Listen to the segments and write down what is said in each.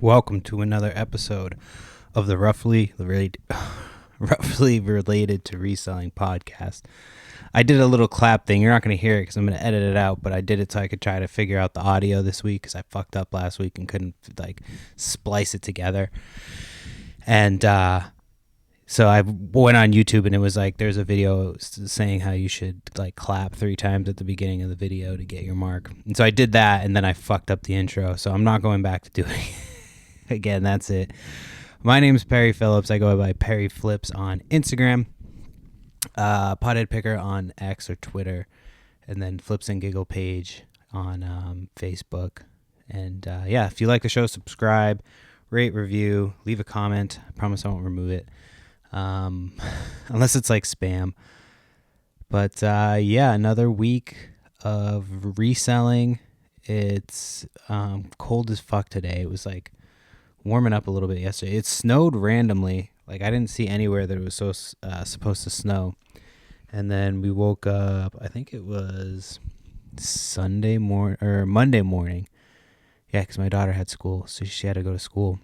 Welcome to another episode of the roughly related to reselling podcast. I did a little clap thing. You're not going to hear it because I'm going to edit it out, but I did it so I could try to figure out the audio this week because I fucked up last week and couldn't splice it together. And so I went on YouTube and it was there's a video saying how you should clap 3 times at the beginning of the video to get your mark. And so I did that and then I fucked up the intro. So I'm not going back to doing it. Again, that's it. My name is Perry Phillips. I go by Perry Flips on Instagram, Pothead Picker on X or Twitter, and then Flips and Giggle page on Facebook. And if you like the show, subscribe, rate, review, leave a comment. I promise I won't remove it, unless it's spam. But another week of reselling. It's cold as fuck today. It was warming up a little bit yesterday. It snowed randomly. I didn't see anywhere that it was supposed to snow. And then we woke up, I think it was Monday morning. Yeah, because my daughter had school, so she had to go to school.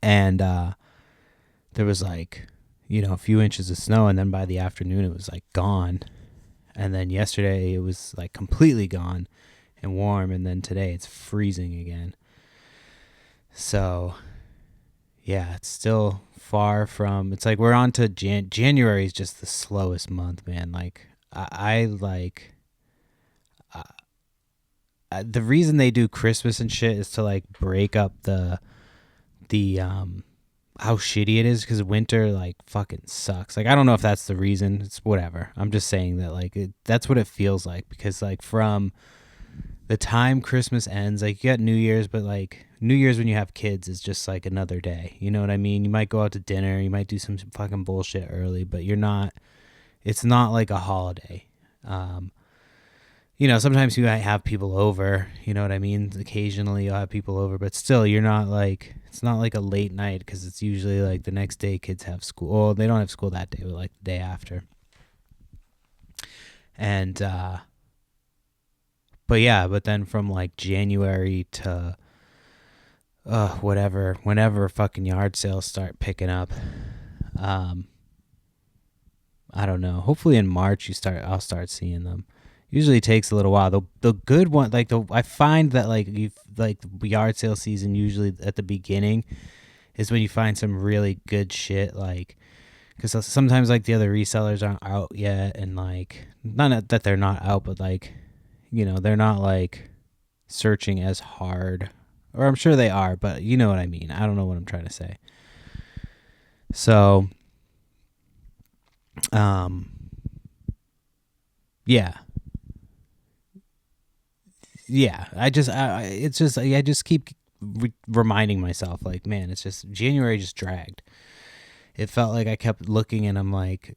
And there was a few inches of snow, and then by the afternoon it was gone. And then yesterday it was completely gone and warm, and then today it's freezing again. So, yeah, it's still far from. It's we're on to January is just the slowest month, man. The reason they do Christmas and shit is to break up the how shitty it is because winter fucking sucks. I don't know if that's the reason. It's whatever. I'm just saying that that's what it feels like because from the time Christmas ends, you got New Year's, but New Year's when you have kids is just another day. You know what I mean? You might go out to dinner, you might do some fucking bullshit early, but it's not like a holiday. Sometimes you might have people over, you know what I mean? Occasionally you'll have people over, but still you're not it's not a late night because it's usually the next day kids have school. Well, they don't have school that day, but the day after. And, but then from January to whenever fucking yard sales start picking up, I don't know. Hopefully in March I'll start seeing them. Usually takes a little while. The good one, I find that the yard sale season usually at the beginning is when you find some really good shit. Because sometimes the other resellers aren't out yet, and not that they're not out, but they're not searching as hard, or I'm sure they are, but you know what I mean. I don't know what I'm trying to say. So, I just keep reminding myself, man, it's just January just dragged. It felt I kept looking and I'm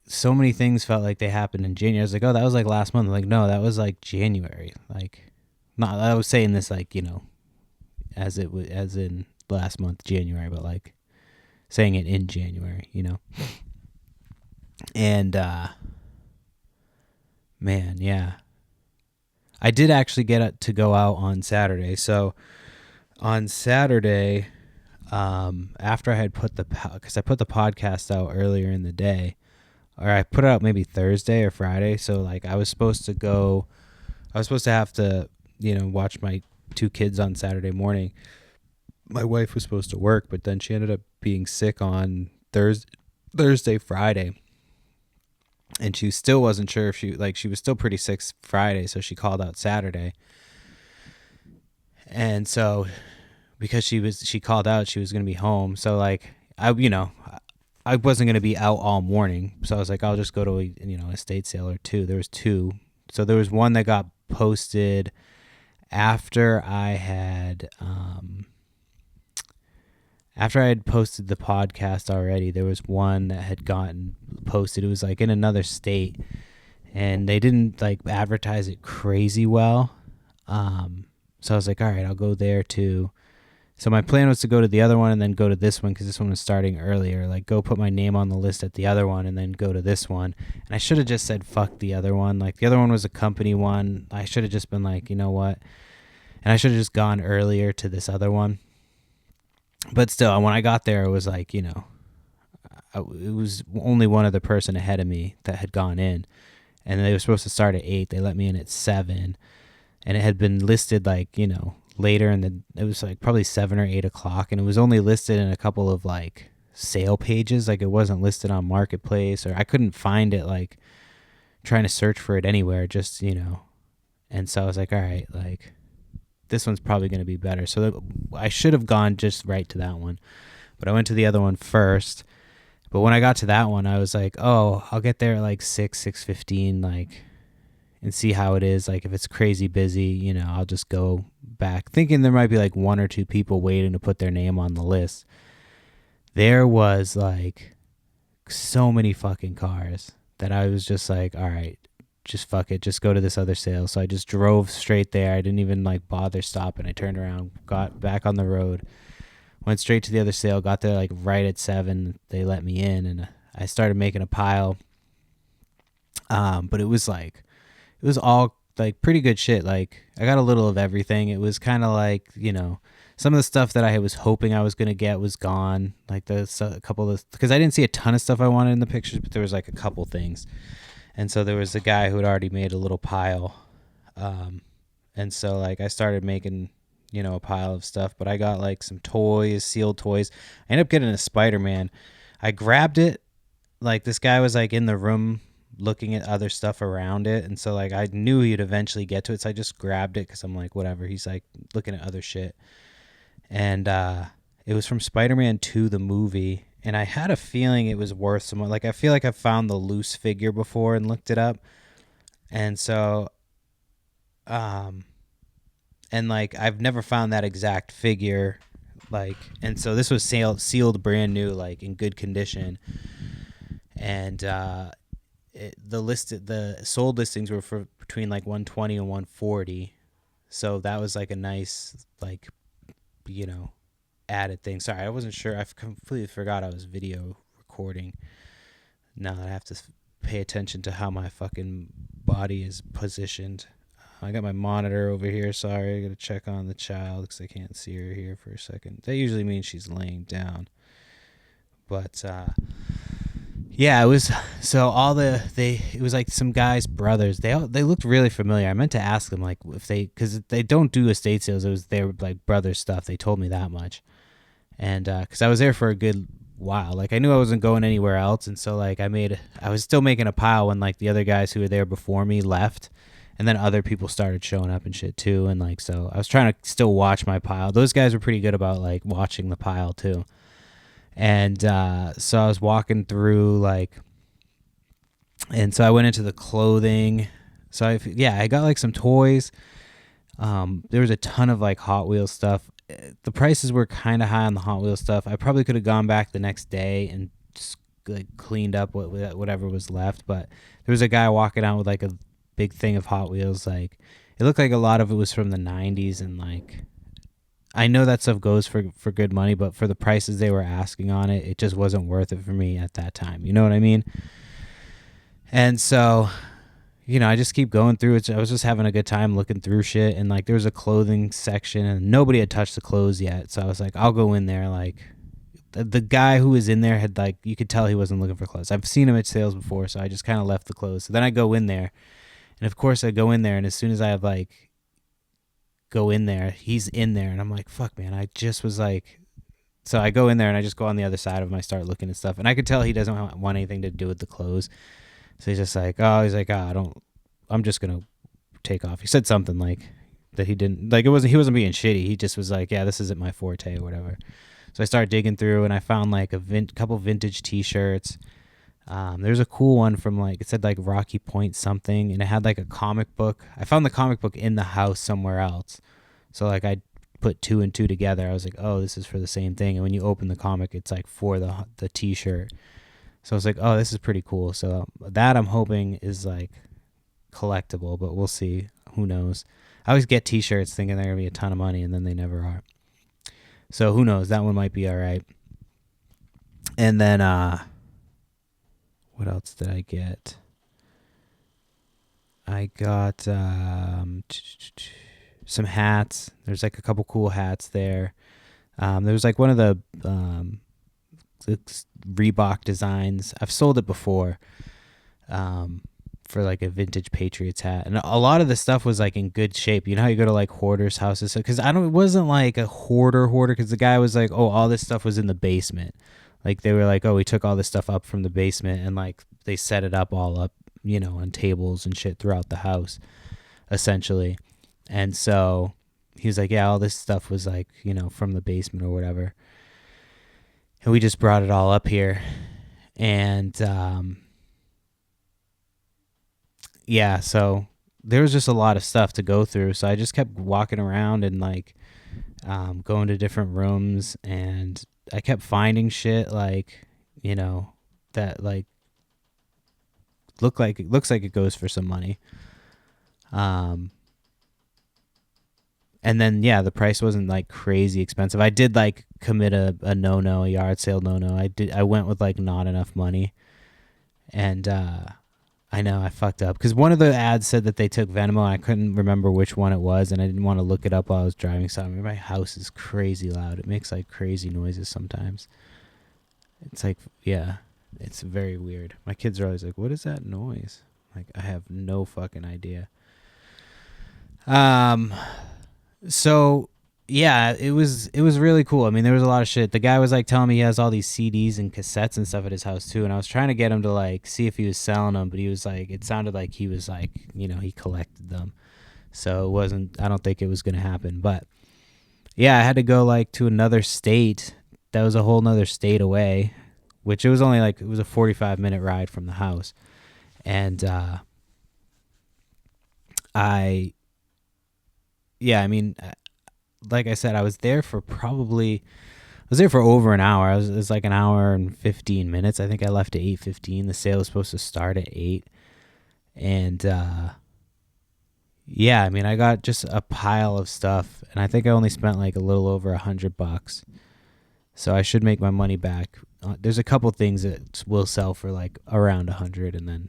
so many things felt like they happened in January. I was oh, that was last month. I'm no, that was January. Not, I was saying this as in last month, January, but saying it in January, And, man, yeah. I did actually get to go out on Saturday. So on Saturday, after I had because I put the podcast out earlier in the day, or I put it out maybe Thursday or Friday. So I was supposed to have to, watch my 2 kids on Saturday morning. My wife was supposed to work, but then she ended up being sick on Thursday, Friday. And she still wasn't sure if she was still pretty sick Friday, so she called out Saturday. And so because she called out, she was going to be home. So I wasn't going to be out all morning. So I was I'll just go to a estate sale or 2. There was 2. So there was one that got posted after I had posted the podcast already. There was one that had gotten posted. It was in another state, and they didn't advertise it crazy well. So I was all right, I'll go there too. So my plan was to go to the other one and then go to this one because this one was starting earlier. Go put my name on the list at the other one and then go to this one. And I should have just said fuck the other one. The other one was a company one. I should have just been you know what? And I should have just gone earlier to this other one. But still, when I got there, it was like, it was only one other person ahead of me that had gone in, and they were supposed to start at 8. They let me in at 7, and it had been listed like, later in the, it was like probably 7 or 8 o'clock, and it was only listed in a couple of like sale pages. Like it wasn't listed on Marketplace, or I couldn't find it like trying to search for it anywhere, just, and so I was like, all right, like this one's probably going to be better. So I should have gone just right to that one, but I went to the other one first. But when I got to that one, I was like, oh, I'll get there at like 6:15, like, and see how it is. Like if it's crazy busy, I'll just go back, thinking there might be like one or two people waiting to put their name on the list. There was like so many fucking cars that I was just like, all right, just fuck it, just go to this other sale. So I just drove straight there. I didn't even like bother stopping. I turned around, got back on the road, went straight to the other sale, got there like right at 7. They let me in, and I started making a pile. But it was all like pretty good shit. Like I got a little of everything. It was kind of like, some of the stuff that I was hoping I was going to get was gone. Like a couple of, because I didn't see a ton of stuff I wanted in the pictures, but there was like a couple things. And so there was a guy who had already made a little pile. And so like I started making, a pile of stuff, but I got like some toys, sealed toys. I ended up getting a Spider-Man. I grabbed it. Like this guy was like in the room looking at other stuff around it, and so like I knew he'd eventually get to it, so I just grabbed it because I'm like, whatever, he's like looking at other shit. And it was from Spider-Man 2 the movie, and I had a feeling it was worth some, like I feel like I found the loose figure before and looked it up. And so and like I've never found that exact figure, like, and so this was sealed brand new, like in good condition. And the sold listings were for between like 120 and 140, so that was like a nice, like, added thing. Sorry, I wasn't sure. I completely forgot I was video recording. Now I have to pay attention to how my fucking body is positioned. I got my monitor over here. Sorry, I gotta check on the child because I can't see her here for a second. That usually means she's laying down. But yeah, it was, so it was like some guys' brothers. They looked really familiar. I meant to ask them like if because they don't do estate sales. It was their like brothers' stuff. They told me that much, and because I was there for a good while, like I knew I wasn't going anywhere else, and so like I was still making a pile when like the other guys who were there before me left, and then other people started showing up and shit too, and like so I was trying to still watch my pile. Those guys were pretty good about like watching the pile too. And so I was walking through, like, and so I went into the clothing. So I got like some toys. There was a ton of like Hot Wheels stuff. The prices were kind of high on the Hot Wheels stuff. I probably could have gone back the next day and just like cleaned up whatever was left. But there was a guy walking out with like a big thing of Hot Wheels. Like it looked like a lot of it was from the 90s, and like I know that stuff goes for good money, but for the prices they were asking on it, it just wasn't worth it for me at that time. You know what I mean? And so, I just keep going through it. I was just having a good time looking through shit. And like there was a clothing section and nobody had touched the clothes yet. So I was like, I'll go in there. Like the guy who was in there had, like, you could tell he wasn't looking for clothes. I've seen him at sales before, so I just kind of left the clothes. So then I go in there. And of course I go in there, and as soon as I have like go in there, he's in there, and I'm like, fuck, man, I just was like, so I go in there and I just go on the other side of him. I start looking at stuff, and I could tell he doesn't want anything to do with the clothes. So he's just like, I'm just gonna take off. He said something like that he didn't like. He wasn't being shitty. He just was like, yeah, this isn't my forte or whatever. So I started digging through, and I found like a couple vintage T-shirts. There's a cool one from like, it said like Rocky Point something, and it had like a comic book. I found the comic book in the house somewhere else. So like I put 2 and 2 together. I was like, oh, this is for the same thing. And when you open the comic, it's like for the T-shirt. So I was like, oh, this is pretty cool. So that I'm hoping is like collectible, but we'll see. Who knows? I always get T-shirts thinking they're gonna be a ton of money, and then they never are. So who knows? That one might be all right. And then what else did I get? I got some hats. There's like a couple cool hats there. There was like one of the Reebok designs. I've sold it before, um, for like a vintage Patriots hat, and a lot of the stuff was like in good shape. You know how you go to like hoarders' houses, because it wasn't like a hoarder, because the guy was like, oh, all this stuff was in the basement. Like they were like, oh, we took all this stuff up from the basement and like they set it up all up, on tables and shit throughout the house, essentially. And so he was like, yeah, all this stuff was like, from the basement or whatever. And we just brought it all up here. And yeah, so there was just a lot of stuff to go through. So I just kept walking around and like going to different rooms, and I kept finding shit like, that like looks like it goes for some money. And then yeah, the price wasn't like crazy expensive. I did like commit a no-no, a yard sale no-no. I went with like not enough money. And I know I fucked up because one of the ads said that they took Venmo, and I couldn't remember which one it was, and I didn't want to look it up while I was driving. So I mean, my house is crazy loud. It makes like crazy noises sometimes. It's like, yeah, it's very weird. My kids are always like, "What is that noise?" Like, I have no fucking idea. So yeah, it was really cool. I mean, there was a lot of shit. The guy was like telling me he has all these CDs and cassettes and stuff at his house too, and I was trying to get him to like see if he was selling them, but he was like, it sounded like he was like, he collected them. So it wasn't. I don't think it was gonna happen. But yeah, I had to go like to another state. That was a whole nother state away, which it was only like, it was a 45-minute ride from the house, and I mean, like I said, I was there for over an hour. It was like an hour and 15 minutes. I think I left at 8:15. The sale was supposed to start at 8. And yeah, I mean, I got just a pile of stuff, and I think I only spent like a little over $100. So I should make my money back. There's a couple things that will sell for like around 100, and then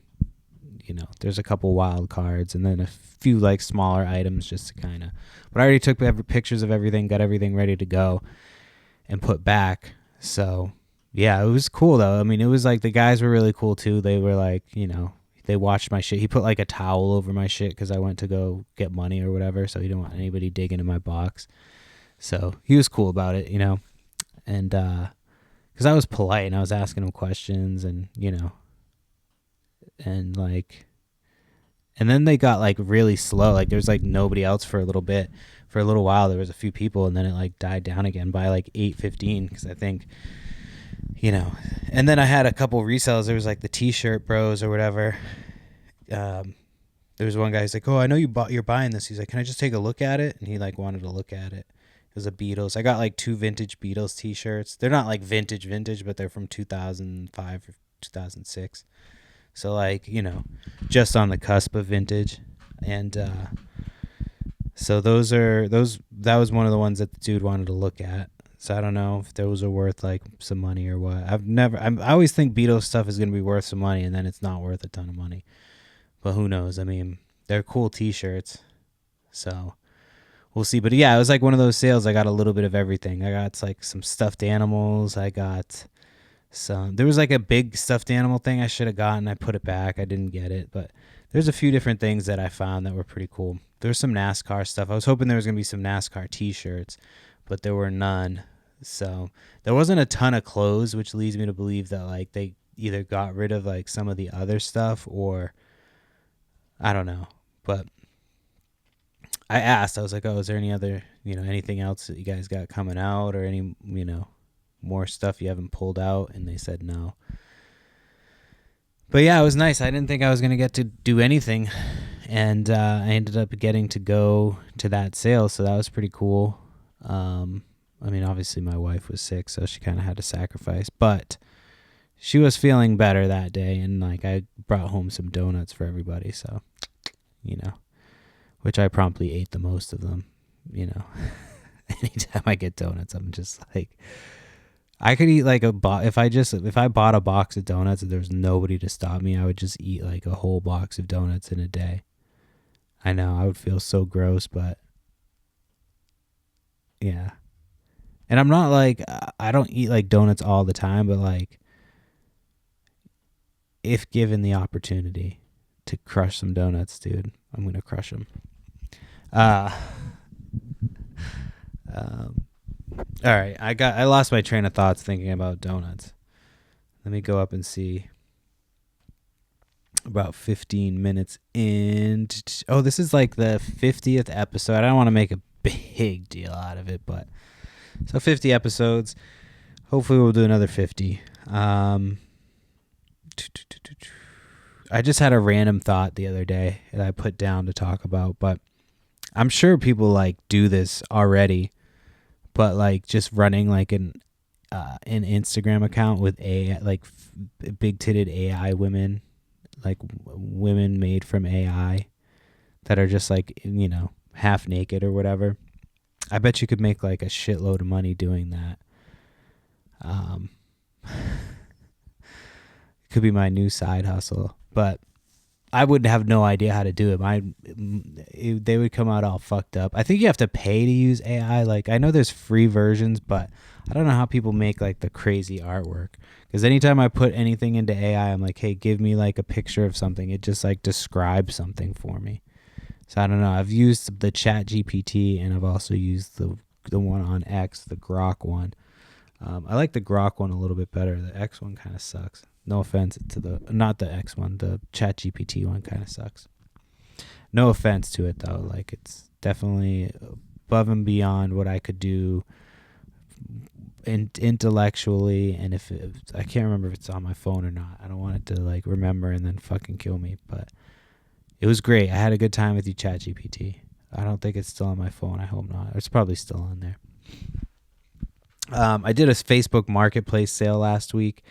there's a couple wild cards, and then a few like smaller items just to kind of. But I already took pictures of everything, got everything ready to go, and put back. So yeah, it was cool though. I mean, it was like the guys were really cool too. They were like, they watched my shit. He put like a towel over my shit because I went to go get money or whatever, so he didn't want anybody digging in my box. So he was cool about it, and because I was polite and I was asking him questions, and and like, and then they got like really slow. Like there was like nobody else for a little bit. For a little while there was a few people, and then it like died down again by like 8:15, because I think, and then I had a couple resellers. There was like the T-shirt bros or whatever. There was one guy who's like, oh, I know you're buying this. He's like, can I just take a look at it? And he like wanted to look at it. It was a Beatles. I got like 2 vintage Beatles T-shirts. They're not like vintage, but they're from 2005 or 2006. So like, just on the cusp of vintage. And so that was one of the ones that the dude wanted to look at. So I don't know if those are worth like some money or what. I always think Beatles stuff is going to be worth some money, and then it's not worth a ton of money. But who knows? I mean, they're cool T-shirts. So we'll see. But yeah, it was like one of those sales. I got a little bit of everything. I got like some stuffed animals. I got there was like a big stuffed animal thing I should have gotten. I put it back. I didn't get it, but there's a few different things that I found that were pretty cool. There's some NASCAR stuff. I was hoping there was going to be some NASCAR T-shirts, but there were none. So there wasn't a ton of clothes, which leads me to believe that like they either got rid of like some of the other stuff, or I don't know. But I asked, I was like, oh, is there any other, anything else that you guys got coming out, or any, more stuff you haven't pulled out? And they said no. But yeah, it was nice. I didn't think I was going to get to do anything, and I ended up getting to go to that sale, so that was pretty cool. I mean, obviously my wife was sick, so she kind of had to sacrifice, but she was feeling better that day, and like I brought home some donuts for everybody, so which I promptly ate the most of them. Anytime I get donuts, I'm just like, I could eat like if I bought a box of donuts and there was nobody to stop me, I would just eat like a whole box of donuts in a day. I know I would feel so gross, but yeah, And I'm not like, I don't eat like donuts all the time, but like if given the opportunity to crush some donuts, dude, I'm going to crush them. Uh, um, all right. I lost my train of thoughts thinking about donuts. Let me go up and see. About 15 minutes in. Oh, this is like the 50th episode. I don't want to make a big deal out of it, but so 50 episodes. Hopefully we'll do another 50. I just had a random thought the other day that I put down to talk about, but I'm sure people like do this already, but like just running like an Instagram account with big titted AI women, like women made from AI that are just like, half naked or whatever. I bet you could make like a shitload of money doing that. It could be my new side hustle, but I would have no idea how to do it. They would come out all fucked up. I think you have to pay to use AI. Like, I know there's free versions, but I don't know how people make like the crazy artwork. Because anytime I put anything into AI, I'm like, hey, give me like a picture of something. It just like describes something for me. So I don't know. I've used the Chat GPT, and I've also used the one on X, the Grok one. I like the Grok one a little bit better. The X one kind of sucks. No offense to not the X one, the Chat GPT one kind of sucks. No offense to it though. Like, it's definitely above and beyond what I could do intellectually. And I can't remember if it's on my phone or not. I don't want it to like remember and then fucking kill me. But it was great. I had a good time with you, Chat GPT. I don't think it's still on my phone. I hope not. It's probably still on there. I did a Facebook Marketplace sale last week.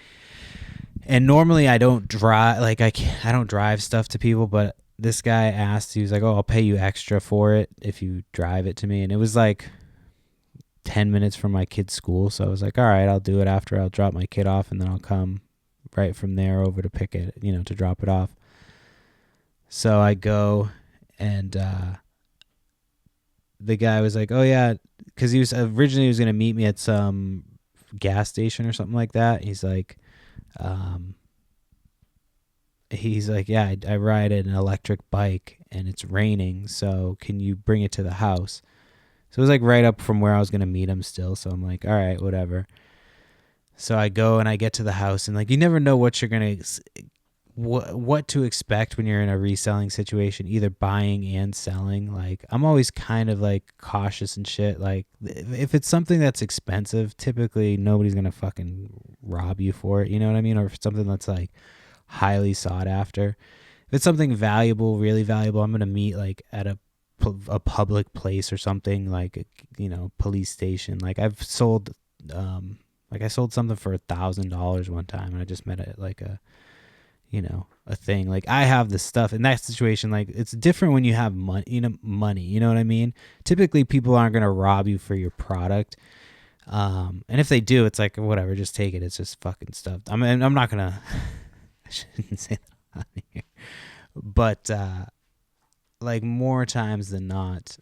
And normally I don't drive, like I don't drive stuff to people, but this guy asked, he was like, oh, I'll pay you extra for it if you drive it to me. And it was like 10 minutes from my kid's school. So I was like, all right, I'll do it after I'll drop my kid off, and then I'll come right from there over to pick it, to drop it off. So I go, and the guy was like, oh yeah, because he was originally going to meet me at some gas station or something like that. He's like, yeah, I ride an electric bike and it's raining, so can you bring it to the house? So it was like right up from where I was going to meet him still. So I'm like, all right, whatever. So I go and I get to the house, and like, you never know what you're going to, what to expect when you're in a reselling situation, either buying and selling. Like, I'm always kind of like cautious and shit. Like, if it's something that's expensive, typically nobody's going to fucking rob you for it. You know what I mean? Or if it's something that's like highly sought after. If it's something valuable, really valuable, I'm going to meet like at a public place or something, like, police station. Like, I've sold, I sold something for $1,000 one time, and I just met at like a thing. Like, I have this stuff in that situation. Like, it's different when you have money, you know what I mean? Typically people aren't going to rob you for your product. And if they do, it's like, whatever, just take it. It's just fucking stuff. I mean, I'm not going to, I shouldn't say that on here, but, like, more times than not,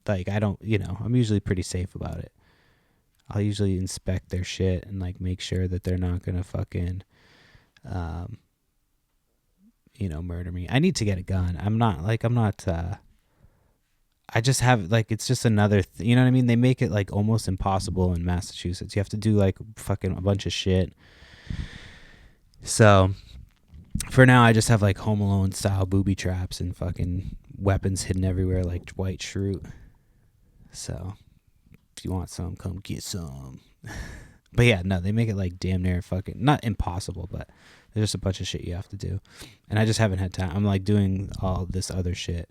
like, I don't, I'm usually pretty safe about it. I'll usually inspect their shit and like make sure that they're not gonna fucking, murder me. I need to get a gun. I'm not. I just have like, it's just another. You know what I mean? They make it like almost impossible in Massachusetts. You have to do like fucking a bunch of shit. So for now, I just have like Home Alone style booby traps and fucking weapons hidden everywhere like Dwight Schrute. So if you want some, come get some. But yeah, no, they make it like damn near fucking, not impossible, but there's just a bunch of shit you have to do. And I just haven't had time. I'm like doing all this other shit.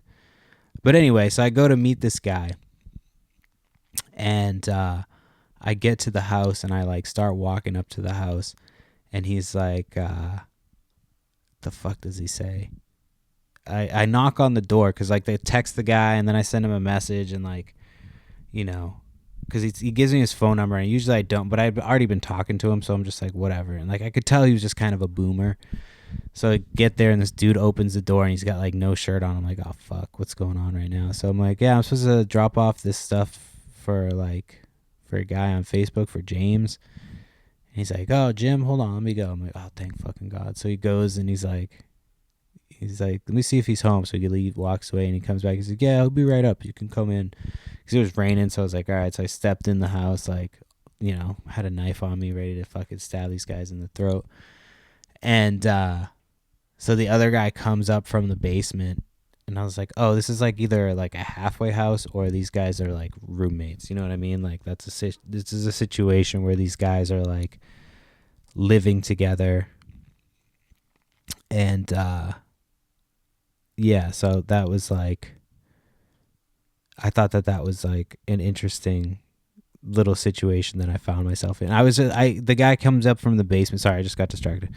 But anyway, so I go to meet this guy, and I get to the house, and I like start walking up to the house, and he's like, the fuck does he say? I knock on the door, because like they text the guy, and then I send him a message, and like, because he gives me his phone number, and usually I don't, but I've already been talking to him, so I'm just like, whatever. And like, I could tell he was just kind of a boomer. So I get there, and this dude opens the door, and he's got like no shirt on. I'm like, oh fuck, what's going on right now? So I'm like, yeah, I'm supposed to drop off this stuff for a guy on Facebook for James. And he's like, "Oh, Jim, hold on, let me go." I'm like, "Oh, thank fucking God." So he goes and he's like, "Let me see if he's home." So he walks away and he comes back. He's like, "Yeah, I'll be right up. You can come in." Because it was raining. So I was like, all right. So I stepped in the house, had a knife on me, ready to fucking stab these guys in the throat. And so the other guy comes up from the basement. And I was like, oh, this is either a halfway house or these guys are roommates. You know what I mean? This is a situation where these guys are living together. And yeah, so that was I thought that was an interesting little situation that I found myself in. The guy comes up from the basement. Sorry, I just got distracted.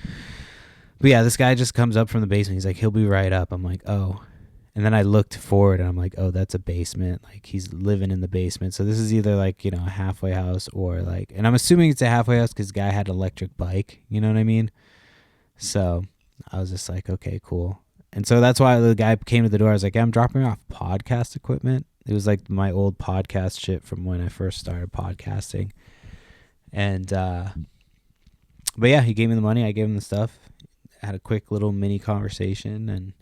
But yeah, this guy just comes up from the basement. He's like, he'll be right up. I'm like, oh. And then I looked forward and I'm like, oh, that's a basement. He's living in the basement. So this is either a halfway house or and I'm assuming it's a halfway house because the guy had an electric bike. You know what I mean? So I was just like, okay, cool. And so that's why the guy came to the door. I was like, I'm dropping off podcast equipment. It was my old podcast shit from when I first started podcasting. And, but yeah, he gave me the money. I gave him the stuff. Had a quick little mini conversation, and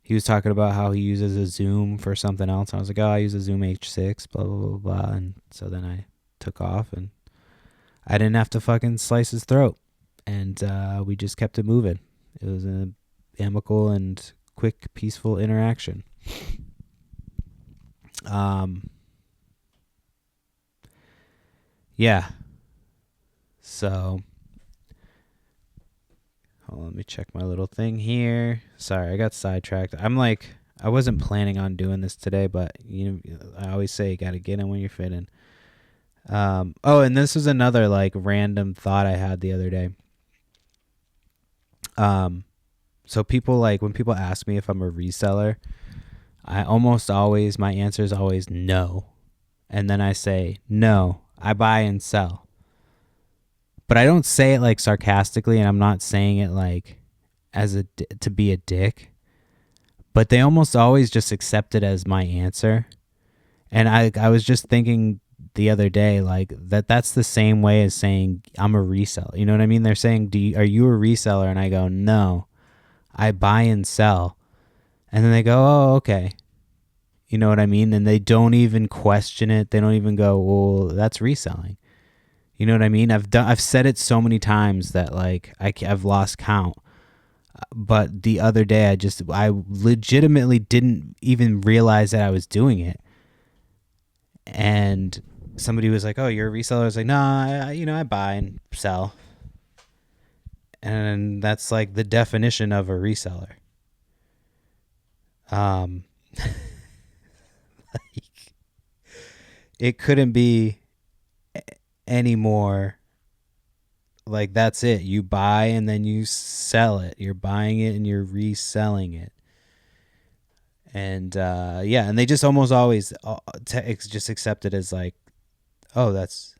he was talking about how he uses a Zoom for something else. I was like, oh, I use a Zoom H6, blah, blah, blah, blah. And so then I took off, and I didn't have to fucking slice his throat. And we just kept it moving. It was an amicable and quick, peaceful interaction. Yeah. So, hold on, let me check my little thing here. Sorry, I got sidetracked. I wasn't planning on doing this today, but I always say you got to get in when you're fitting. Oh, and this was another random thought I had the other day. So people when people ask me if I'm a reseller, my answer is always no. And then I say, no, I buy and sell. But I don't say it sarcastically, and I'm not saying it to be a dick. But they almost always just accept it as my answer. And I was just thinking the other day that's the same way as saying I'm a reseller. You know what I mean? They're saying, are you a reseller? And I go, no, I buy and sell. And then they go, oh, okay. You know what I mean? And they don't even question it. They don't even go, well, that's reselling. You know what I mean? I've said it so many times that I've lost count. But the other day I legitimately didn't even realize that I was doing it. And somebody was like, "Oh, you're a reseller." I was like, "No, I buy and sell." And that's the definition of a reseller. It couldn't be any more. That's it. You buy and then you sell it. You're buying it and you're reselling it. And yeah, and they just almost always just accept it as oh, that's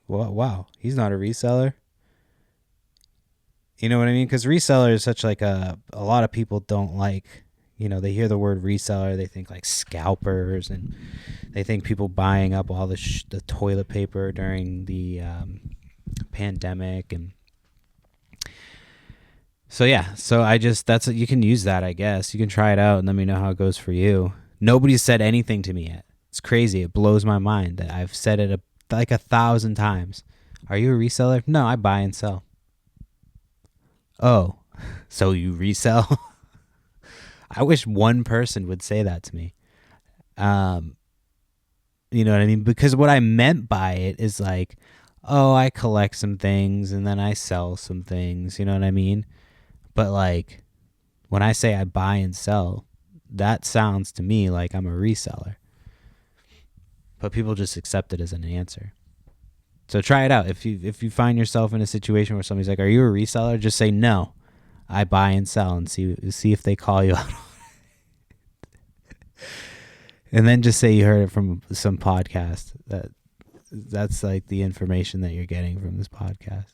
wow, he's not a reseller. You know what I mean? Because reseller is such a lot of people don't they hear the word reseller, they think scalpers, and they think people buying up all the toilet paper during the pandemic. And so yeah, so you can use that, I guess. You can try it out and let me know how it goes for you. Nobody's said anything to me yet. It's crazy. It blows my mind that I've said it 1,000 times. Are you a reseller? No, I buy and sell. Oh, so you resell? I wish one person would say that to me. You know what I mean? Because what I meant by it is oh, I collect some things and then I sell some things. You know what I mean? But when I say I buy and sell, that sounds to me like I'm a reseller. But people just accept it as an answer. So try it out. If you find yourself in a situation where somebody's like, "Are you a reseller?" Just say, "No, I buy and sell," and see if they call you out. And then just say you heard it from some podcast. That's the information that you're getting from this podcast.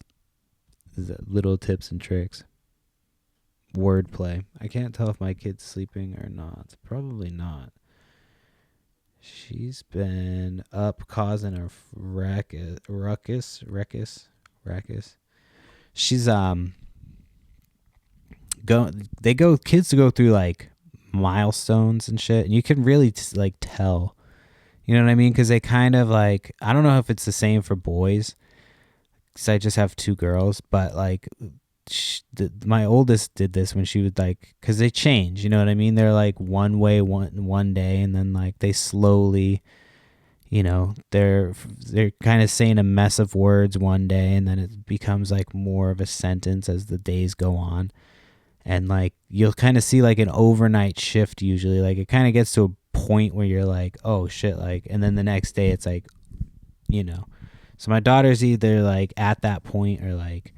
Little tips and tricks. Wordplay. I can't tell if my kid's sleeping or not. Probably not. She's been up causing a ruckus. She's kids to go through like milestones and shit, and you can really like tell. You know what I mean? Because they kind of like, I don't know if it's the same for boys, because I just have 2 girls, but like my oldest did this when she would like, because they change, you know what I mean? They're like one way one day, and then like they slowly, you know, they're kind of saying a mess of words one day, and then it becomes like more of a sentence as the days go on. And like you'll kind of see like an overnight shift usually. Like it kind of gets to a point where you're like, oh shit, like, and then the next day it's like, you know. So my daughter's either like at that point, or like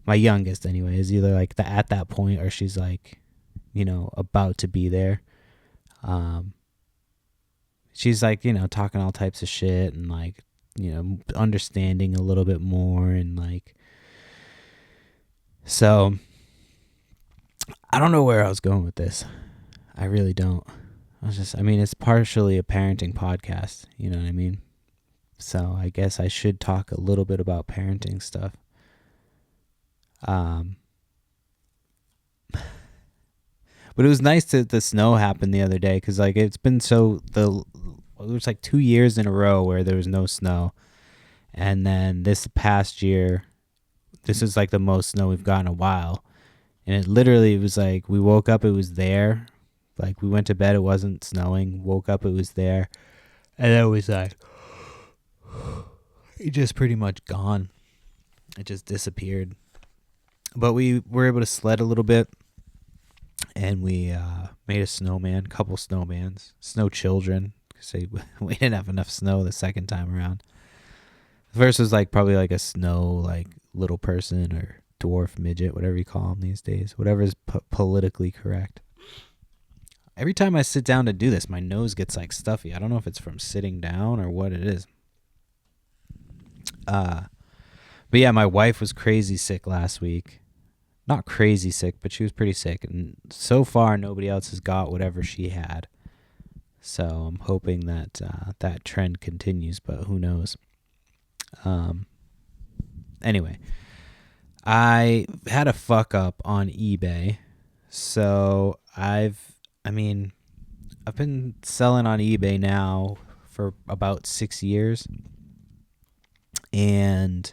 my youngest anyway is either like at that point, or she's like, you know, about to be there. She's like, you know, talking all types of shit and like, you know, understanding a little bit more, and like, so I don't know where I was going with this. I really don't. I mean, it's partially a parenting podcast, you know what I mean? So I guess I should talk a little bit about parenting stuff. But it was nice that the snow happened the other day, because like it's been it was like 2 years in a row where there was no snow, and then this past year, this is like the most snow we've got in a while, and it literally was like we woke up, it was there, like we went to bed, it wasn't snowing, woke up, it was there, and then it was like it just pretty much gone. It just disappeared. But we were able to sled a little bit, and we made a snowman, couple snowmans, snow children, because we didn't have enough snow the second time around. The first was like probably like a snow like little person or dwarf, midget, whatever you call them these days, whatever is politically correct. Every time I sit down to do this, my nose gets like stuffy. I don't know if it's from sitting down or what it is. But yeah, my wife was crazy sick last week. Not crazy sick, but she was pretty sick. And so far, nobody else has got whatever she had. So I'm hoping that that trend continues, but who knows? Anyway, I had a fuck up on eBay. So I've been selling on eBay now for about 6 years. And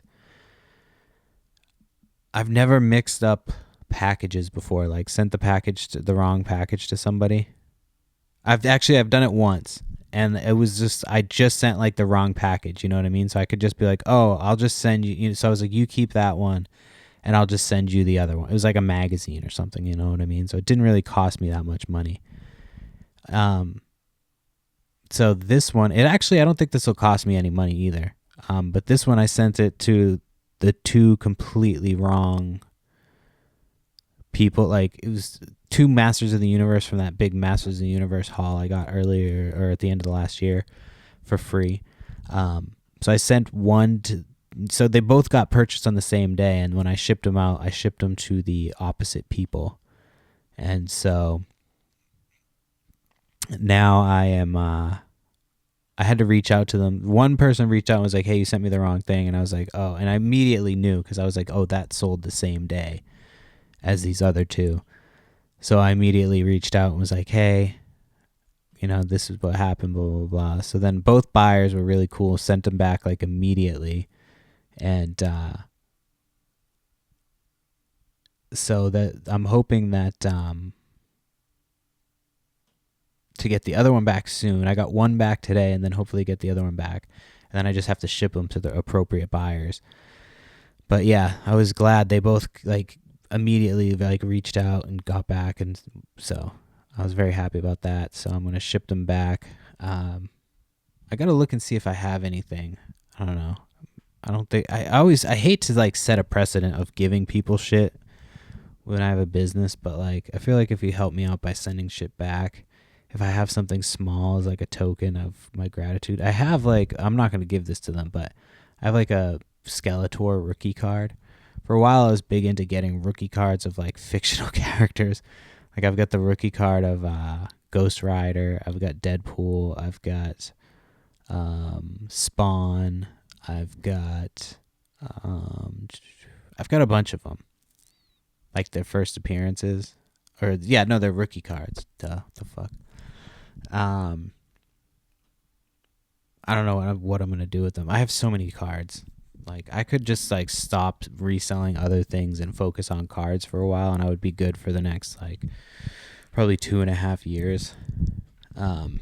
I've never mixed up packages before, like sent the wrong package to somebody. I've done it once, and it was just, I just sent like the wrong package, you know what I mean? So I could just be like, oh, I'll just send you, so I was like, you keep that one and I'll just send you the other one. It was like a magazine or something, you know what I mean? So it didn't really cost me that much money. So this one, I don't think this will cost me any money either. But this one I sent it to the 2 completely wrong people. Like it was 2 Masters of the Universe from that big Masters of the Universe haul I got earlier, or at the end of the last year, for free. So I sent one so they both got purchased on the same day, and when I shipped them out, I shipped them to the opposite people. And so now I had to reach out to them. One person reached out and was like, hey, you sent me the wrong thing. And I was like, oh, and I immediately knew, because I was like, oh, that sold the same day as these other 2. So I immediately reached out and was like, hey, you know, this is what happened, blah, blah, blah. So then both buyers were really cool, sent them back like immediately. And so that I'm hoping that to get the other one back soon. I got one back today, and then hopefully get the other one back. And then I just have to ship them to the appropriate buyers. But yeah, I was glad they both like immediately like reached out and got back, and so I was very happy about that. So I'm going to ship them back. I got to look and see if I have anything. I don't know. I don't think I hate to like set a precedent of giving people shit when I have a business, but like I feel like if you help me out by sending shit back, if I have something small as like a token of my gratitude, I have like, I'm not going to give this to them, but I have like a Skeletor rookie card. For a while I was big into getting rookie cards of like fictional characters. Like I've got the rookie card of Ghost Rider, I've got Deadpool, I've got Spawn. I've got a bunch of them, like their first appearances, or yeah, no, they're rookie cards. Duh, the fuck. Um, I don't know what I'm gonna do with them. I have so many cards. Like I could just like stop reselling other things and focus on cards for a while, and I would be good for the next like probably 2.5 years. Um,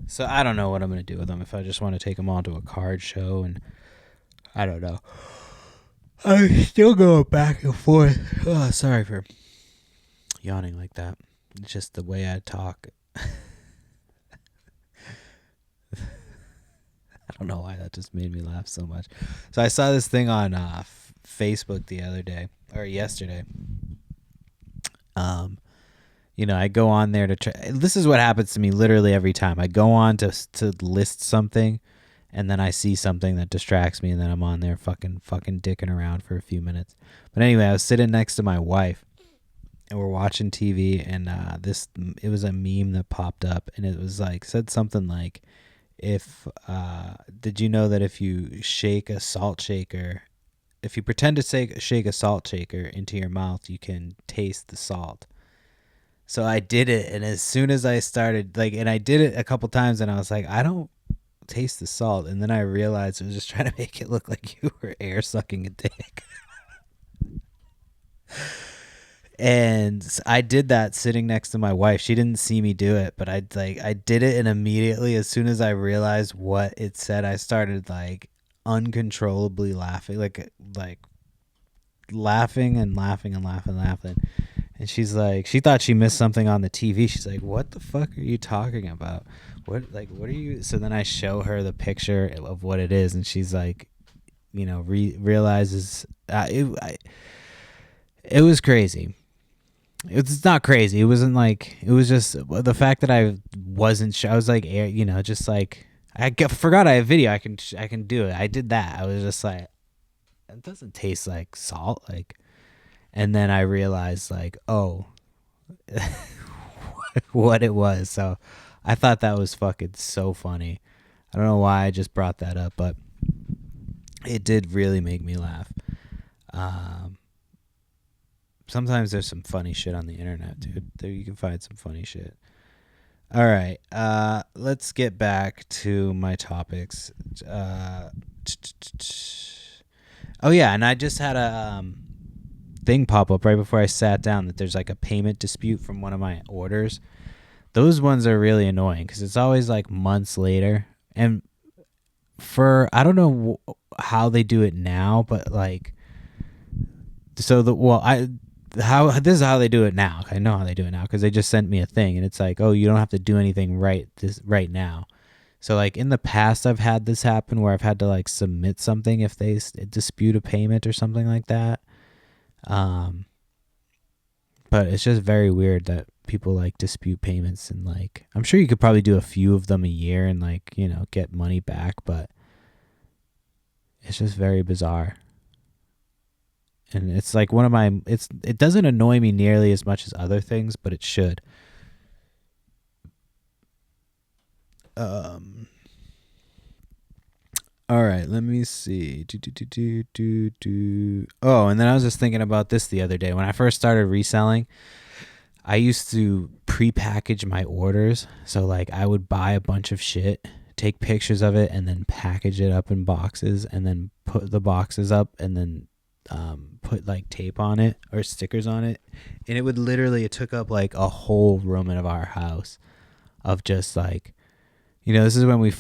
so I don't know what I'm gonna do with them. If I just want to take them all to a card show, and I don't know. I still go back and forth. Oh, sorry for yawning like that. It's just the way I talk. I don't know why that just made me laugh so much. So I saw this thing on Facebook the other day or yesterday. I go on there to try. This is what happens to me literally every time. I go on to list something, and then I see something that distracts me, and then I'm on there fucking dicking around for a few minutes. But anyway, I was sitting next to my wife, and we're watching TV, and it was a meme that popped up, and it was like said something like, if did you know that if you shake a salt shaker, if you pretend to shake a salt shaker into your mouth, you can taste the salt. So I did it, and as soon as I started, and I did it a couple times, and I was like, I don't taste the salt, and then I realized it was just trying to make it look like you were air sucking a dick. And I did that sitting next to my wife. She didn't see me do it, but I did it, and immediately, as soon as I realized what it said, I started like uncontrollably laughing, like laughing and laughing and laughing and laughing. And she's like, she thought she missed something on the TV. She's like, "What the fuck are you talking about? What are you?" So then I show her the picture of what it is, and she's like, realizes it was crazy. It's not crazy. It wasn't like, it was just the fact that I wasn't sure. I was like, just like, forgot I have video. I can do it. I did that. I was just like, it doesn't taste like salt. And then I realized oh, what it was. So I thought that was fucking so funny. I don't know why I just brought that up, but it did really make me laugh. Sometimes there's some funny shit on the internet, dude. There you can find some funny shit. All right, let's get back to my topics. Oh yeah, and I just had a thing pop up right before I sat down that there's like a payment dispute from one of my orders. Those ones are really annoying because it's always like months later, and I don't know how they do it now, but this is how they do it now. I know how they do it now because they just sent me a thing, and it's like, oh, you don't have to do anything right now. So in the past, I've had this happen where I've had to submit something if they dispute a payment or something like that. But it's just very weird that people dispute payments, and I'm sure you could probably do a few of them a year and get money back, but it's just very bizarre. And it's it doesn't annoy me nearly as much as other things, but it should. All right, let me see. Oh, and then I was just thinking about this the other day. When I first started reselling, I used to pre-package my orders. So I would buy a bunch of shit, take pictures of it, and then package it up in boxes, and then put the boxes up, and then put tape on it or stickers on it. And it took up a whole room of our house of just this is when we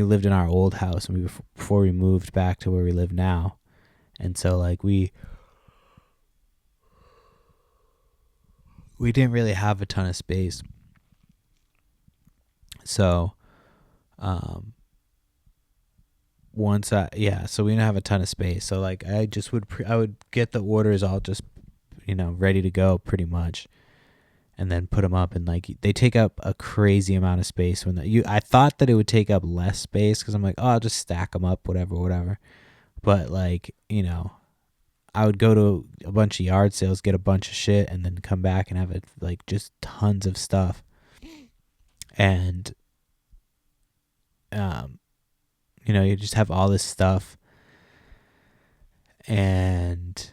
lived in our old house, and before we moved back to where we live now. And so we didn't really have a ton of space. So so we didn't have a ton of space. So I would get the orders all just ready to go pretty much, and then put them up, and they take up a crazy amount of space. I thought that it would take up less space because I'm like, oh, I'll just stack them up, whatever. But I would go to a bunch of yard sales, get a bunch of shit, and then come back and have it just tons of stuff. And um, you just have all this stuff, and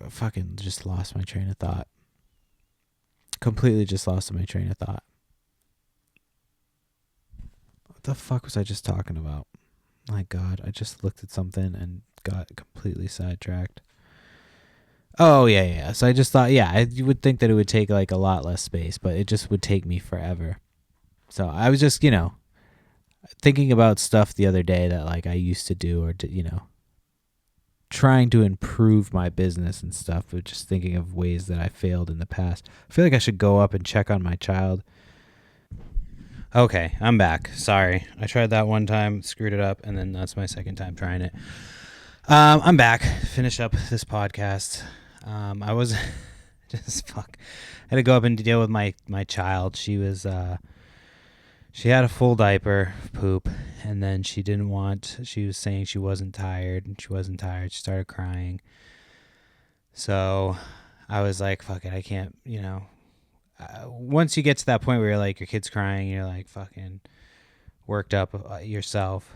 fucking just lost my train of thought. Completely just lost my train of thought. What the fuck was I just talking about? My God, I just looked at something and got completely sidetracked. Oh, yeah. So I just thought, you would think that it would take like a lot less space, but it just would take me forever. So I was just, thinking about stuff the other day that like I used to do, or trying to improve my business and stuff, but just thinking of ways that I failed in the past. I feel like I should go up and check on my child. Okay, I'm back. Sorry. I tried that one time, screwed it up, and then that's my second time trying it. I'm back. Finish up this podcast. I was just I had to go up and deal with my child. She was she had a full diaper of poop, and then she was saying she wasn't tired, and she wasn't tired. She started crying. So I was like, fuck it, I can't, once you get to that point where you're like, your kid's crying, you're like fucking worked up yourself,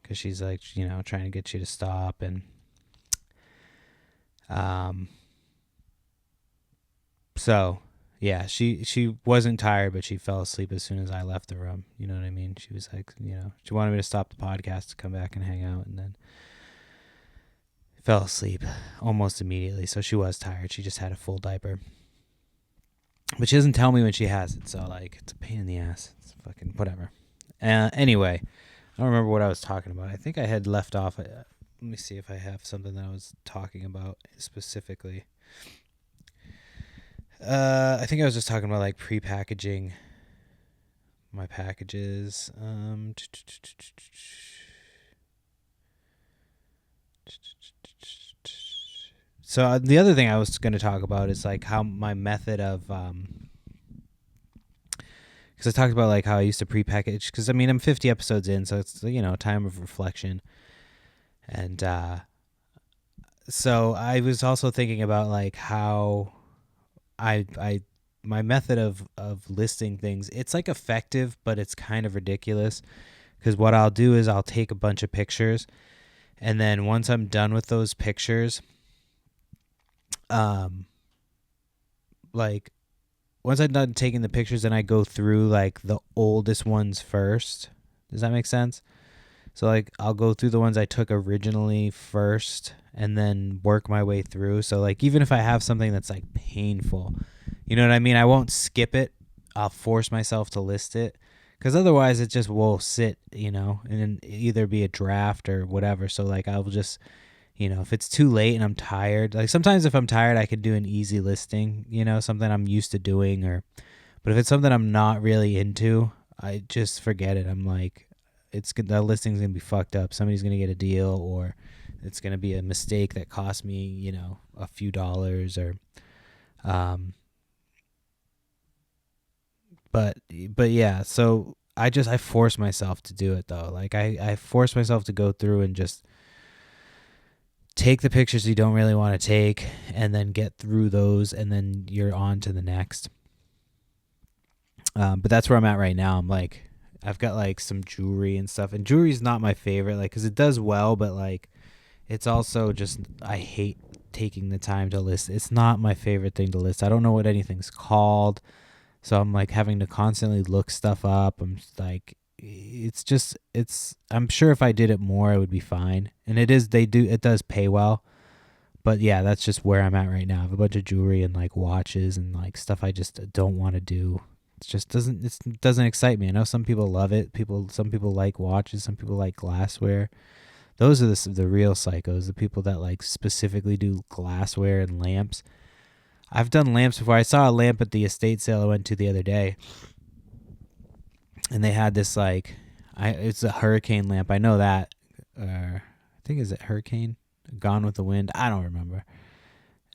because she's like, trying to get you to stop. And so yeah, she wasn't tired, but she fell asleep as soon as I left the room. You know what I mean? She was like, she wanted me to stop the podcast to come back and hang out, and then fell asleep almost immediately. So she was tired. She just had a full diaper, but she doesn't tell me when she has it. So like, it's a pain in the ass. It's fucking whatever. Anyway, I don't remember what I was talking about. I think I had left off. Let me see if I have something that I was talking about specifically. I think I was just talking about like pre-packaging my packages. So the other thing I was going to talk about is like how my method of, because I talked about like how I used to pre-package, because I mean I'm 50 episodes in, so it's time of reflection, and so I was also thinking about like how I my method of listing things, it's like effective, but it's kind of ridiculous, because what I'll do is I'll take a bunch of pictures, and then once I'm done with those pictures, like once I'm done taking the pictures, then I go through like the oldest ones first. Does that make sense? So like I'll go through the ones I took originally first, and then work my way through. So like even if I have something that's like painful, you know what I mean? I won't skip it. I'll force myself to list it, because otherwise it just will sit, and then either be a draft or whatever. So like I will just, if it's too late and I'm tired, like sometimes if I'm tired, I could do an easy listing, something I'm used to doing, but if it's something I'm not really into, I just forget it. I'm like, the listing's going to be fucked up. Somebody's going to get a deal, or it's going to be a mistake that cost me, a few dollars, or, but yeah, so I force myself to do it though. Like I force myself to go through and just take the pictures you don't really want to take, and then get through those, and then you're on to the next. But that's where I'm at right now. I'm like, I've got like some jewelry and stuff, and jewelry's not my favorite, like, because it does well, but like, it's also just, I hate taking the time to list. It's not my favorite thing to list. I don't know what anything's called, so I'm like having to constantly look stuff up. I'm like, I'm sure if I did it more, it would be fine. And it does pay well. But yeah, that's just where I'm at right now. I have a bunch of jewelry and like watches and like stuff I just don't want to do. It doesn't excite me. I know some people love it. Some people like watches. Some people like glassware. Those are the real psychos. The people that like specifically do glassware and lamps. I've done lamps before. I saw a lamp at the estate sale I went to the other day, and they had this like, it's a hurricane lamp. I know that. I think, is it Hurricane? Gone with the Wind? I don't remember.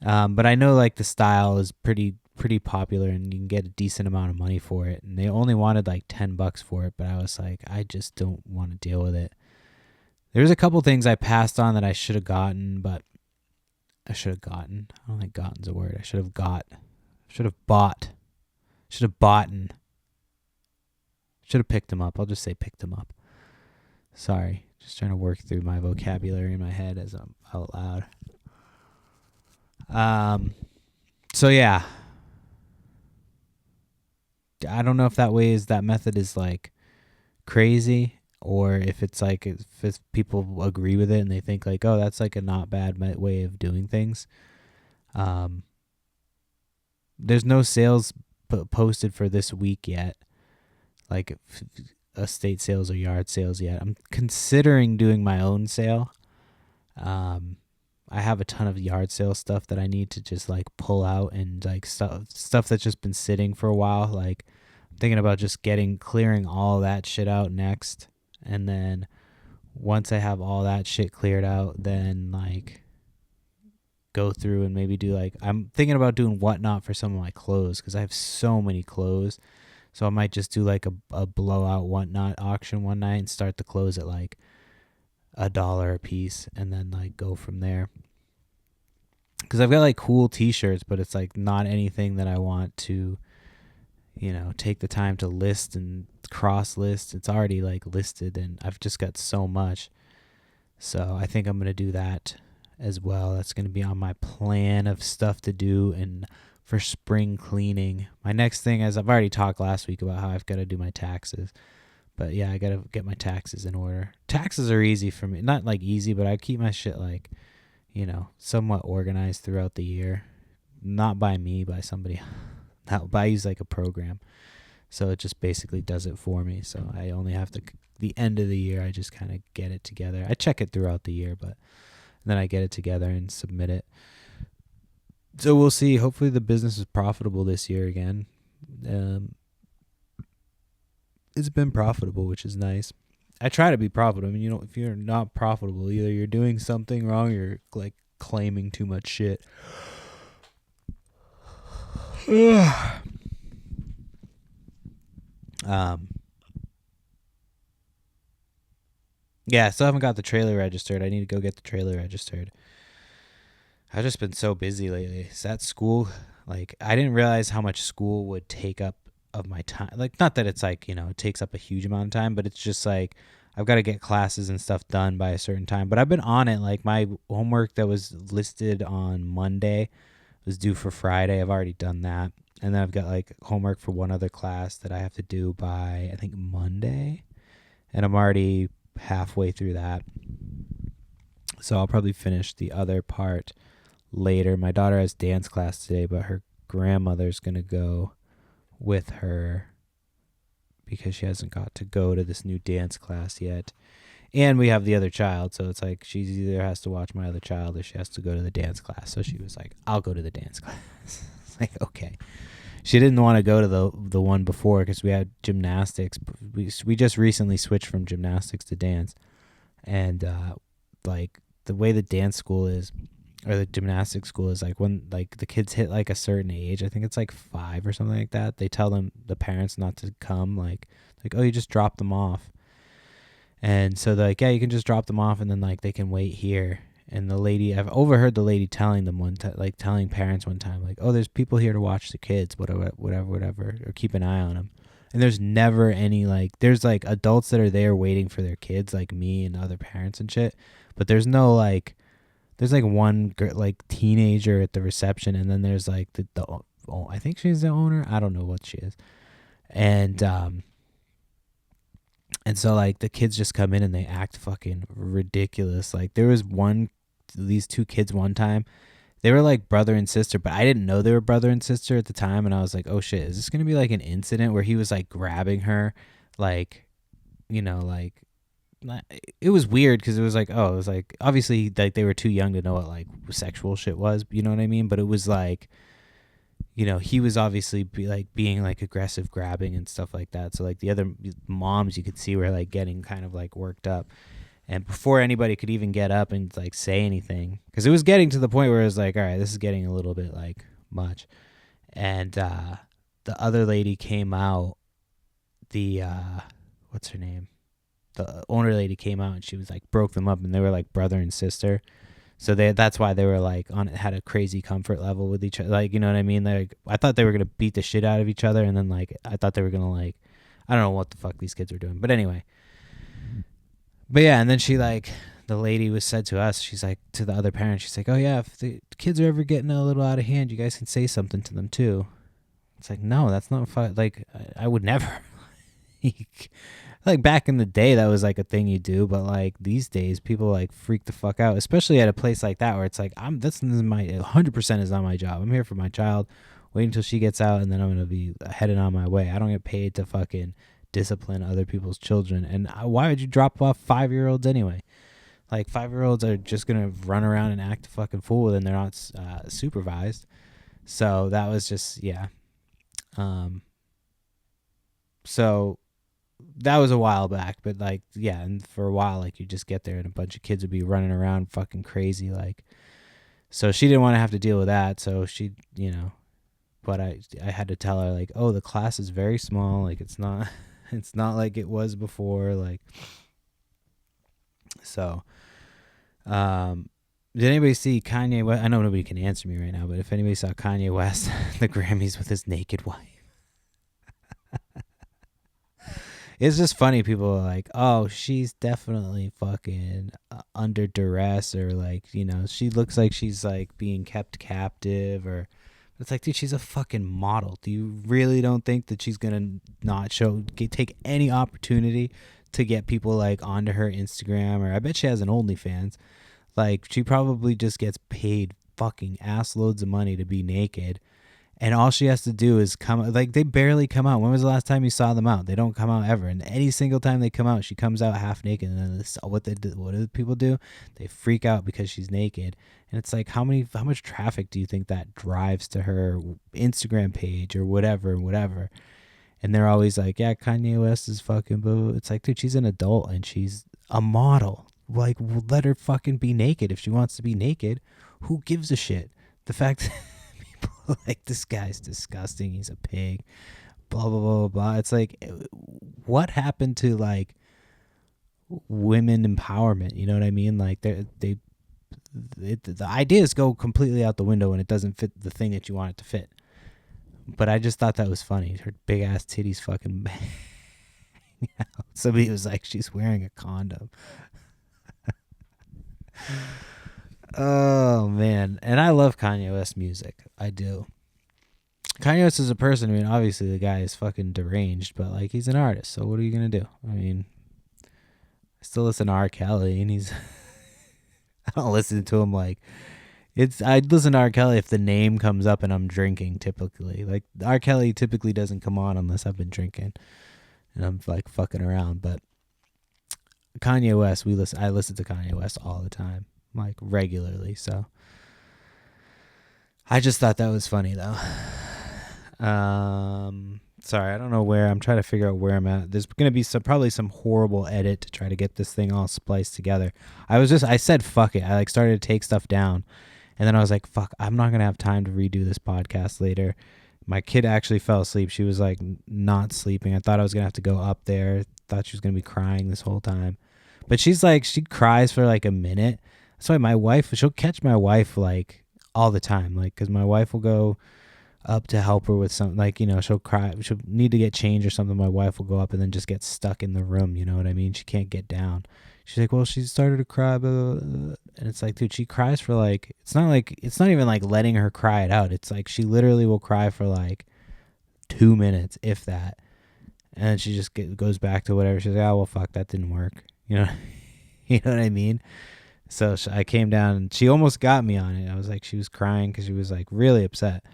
But I know like the style is pretty popular, and you can get a decent amount of money for it. And they only wanted like $10 for it, but I was like, I just don't want to deal with it. There's a couple things I passed on that I should have gotten, but I don't think gotten's a word. I should have bought. Should have bought. Should have picked him up. I'll just say picked him up. Sorry. Just trying to work through my vocabulary in my head as I'm out loud. So yeah. I don't know if that method is like crazy, or if it's like if people agree with it and they think like, oh, that's like a not bad way of doing things. There's no sales posted for this week yet, like estate sales or yard sales yet. I'm considering doing my own sale. I have a ton of yard sale stuff that I need to just like pull out, and like stuff that's just been sitting for a while. Like I'm thinking about just clearing all that shit out next. And then once I have all that shit cleared out, then like go through and maybe do like, I'm thinking about doing whatnot for some of my clothes, because I have so many clothes. So I might just do like a blowout whatnot auction one night and start the clothes at like $1 a piece, and then like go from there. Because I've got like cool t-shirts, but it's like not anything that I want to, take the time to list and cross list. It's already like listed, and I've just got so much. So I think I'm going to do that as well. That's going to be on my plan of stuff to do and for spring cleaning. My next thing, as I've already talked last week about how I've got to do my taxes. But yeah, I got to get my taxes in order. Taxes are easy for me. Not like easy, but I keep my shit like, somewhat organized throughout the year. Not by me, by somebody. But I use like a program. So it just basically does it for me. So I only have to, the end of the year, I just kind of get it together. I check it throughout the year, but then I get it together and submit it. So we'll see. Hopefully the business is profitable this year again. It's been profitable, which is nice. I try to be profitable. I mean, if you're not profitable, either you're doing something wrong or you're like claiming too much shit. Yeah, still haven't got the trailer registered. I need to go get the trailer registered. I've just been so busy lately. It's at school. Like, I didn't realize how much school would take up of my time. Like, not that it's like, it takes up a huge amount of time, but it's just like I've got to get classes and stuff done by a certain time. But I've been on it. Like, my homework that was listed on Monday was due for Friday. I've already done that. And then I've got like homework for one other class that I have to do by, I think, Monday. And I'm already halfway through that. So I'll probably finish the other part later. My daughter has dance class today, but her grandmother's going to go with her because she hasn't got to go to this new dance class yet. And we have the other child, so it's like she either has to watch my other child or she has to go to the dance class. So she was like, I'll go to the dance class. It's like, okay. She didn't want to go to the one before because we had gymnastics. We just recently switched from gymnastics to dance. And like the way the dance school is, or the gymnastics school is, like when like the kids hit like a certain age, I think it's like 5 or something like that, they tell them, the parents, not to come. Like oh, you just drop them off. And so they're like, yeah, you can just drop them off and then like they can wait here. And the lady, I've overheard the lady telling them one time, like telling parents one time, like, oh, there's people here to watch the kids, whatever, or keep an eye on them. And there's never any like, there's like adults that are there waiting for their kids, like me and other parents and shit. But there's no like, there's like one like teenager at the reception, and then there's like the I think she's the owner. I don't know what she is. And so like the kids just come in and they act fucking ridiculous. Like there was these 2 kids one time, they were like brother and sister, but I didn't know they were brother and sister at the time. And I was like, oh shit, is this going to be like an incident where he was like grabbing her? Like, like it was weird because it was like, oh, it was like, obviously like they were too young to know what like sexual shit was, you know what I mean? But it was like, he was obviously being like aggressive grabbing and stuff like that. So like the other moms you could see were like getting kind of like worked up. And before anybody could even get up and like say anything, because it was getting to the point where it was like, all right, this is getting a little bit like much. And the other lady came out, what's her name? The owner lady came out and she was like broke them up, and they were like brother and sister. So that's why they were like had a crazy comfort level with each other. Like, you know what I mean? Like I thought they were going to beat the shit out of each other. And then like, I thought they were going to like, I don't know what the fuck these kids were doing. But anyway. But yeah, and then she like, the lady was said to us, she's like, to the other parents, she's like, oh yeah, if the kids are ever getting a little out of hand, you guys can say something to them too. It's like, no, that's not fun. Like, I would never. Like back in the day, that was like a thing you do, but like these days, people like freak the fuck out, especially at a place like that where it's like, this is my 100% is not my job. I'm here for my child. Wait until she gets out, and then I'm gonna be headed on my way. I don't get paid to fucking discipline other people's children. And why would you drop off 5-year-olds anyway? Like 5-year-olds are just gonna run around and act a fucking fool, and they're not supervised. So that was just so that was a while back, but like, yeah, and for a while, like, you just get there and a bunch of kids would be running around fucking crazy, like, so she didn't want to have to deal with that, so she, but I had to tell her, like, oh, the class is very small, like, it's not like it was before, like, so, did anybody see Kanye West? I know nobody can answer me right now, but if anybody saw Kanye West, the Grammys with his naked wife. It's just funny. People are like, oh, she's definitely fucking under duress, or like, she looks like she's like being kept captive, or it's like, dude, she's a fucking model. Do you really don't think that she's going to not take any opportunity to get people like onto her Instagram? Or I bet she has an OnlyFans. Like, she probably just gets paid fucking ass loads of money to be naked. And all she has to do is come, like, they barely come out. When was the last time you saw them out? They don't come out ever. And any single time they come out, she comes out half naked. And then what do people do? They freak out because she's naked. And it's like, how much traffic do you think that drives to her Instagram page or whatever? And they're always like, yeah, Kanye West is fucking boo. It's like, dude, she's an adult and she's a model. Like, let her fucking be naked if she wants to be naked. Who gives a shit? The fact like, this guy's disgusting, he's a pig, blah blah blah blah blah. It's like, what happened to like women empowerment? You know what I mean? Like, the ideas go completely out the window when it doesn't fit the thing that you want it to fit. But I just thought that was funny. Her big ass titties fucking bang out. Somebody was like, she's wearing a condom. Oh man, and I love Kanye West music. I do. Kanye West is a person. I mean, obviously the guy is fucking deranged, but like, he's an artist. So what are you gonna do? I mean, I still listen to R. Kelly, and he's. I don't listen to him like. I'd listen to R. Kelly if the name comes up and I'm drinking. Typically, like, R. Kelly typically doesn't come on unless I've been drinking, and I'm like fucking around. But Kanye West, I listen to Kanye West all the time. Like, regularly. So I just thought that was funny though. Sorry, I don't know where. I'm trying to figure out where I'm at. There's gonna be probably some horrible edit to try to get this thing all spliced together. I said fuck it. I like started to take stuff down, and then I was like, fuck, I'm not gonna have time to redo this podcast later. My kid actually fell asleep. She was like not sleeping. I thought I was gonna have to go up there. Thought she was gonna be crying this whole time, but she's like, she cries for like a minute. That's why she'll catch my wife like all the time, like, because my wife will go up to help her with something, like, she'll cry, she'll need to get changed or something. My wife will go up and then just get stuck in the room, you know what I mean? She can't get down. She's like, well, she started to cry, blah, blah, blah. And it's like, dude, she cries for like, it's not even like letting her cry it out. It's like, she literally will cry for like 2 minutes, if that. And then she just goes back to whatever. She's like, oh, well, fuck, that didn't work. You know what I mean? So I came down and she almost got me on it. I was like, she was crying because she was like really upset.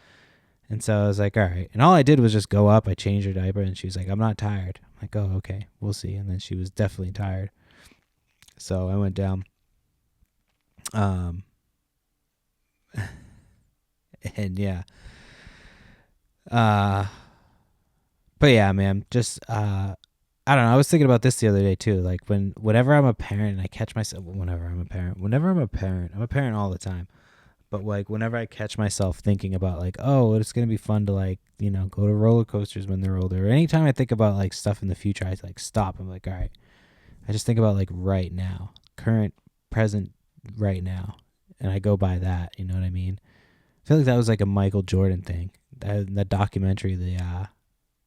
And so I was like, all right. And all I did was just go up. I changed her diaper and she was like, I'm not tired. I'm like, oh, okay, we'll see. And then she was definitely tired. So I went down. And yeah. But yeah, man, just, I don't know. I was thinking about this the other day too. Like, whenever I'm a parent and I catch myself, I'm a parent all the time. But like, whenever I catch myself thinking about like, oh, it's going to be fun to like, go to roller coasters when they're older. Or anytime I think about like stuff in the future, I like stop. I'm like, all right, I just think about like right now, current, present, right now. And I go by that, you know what I mean? I feel like that was like a Michael Jordan thing. That documentary,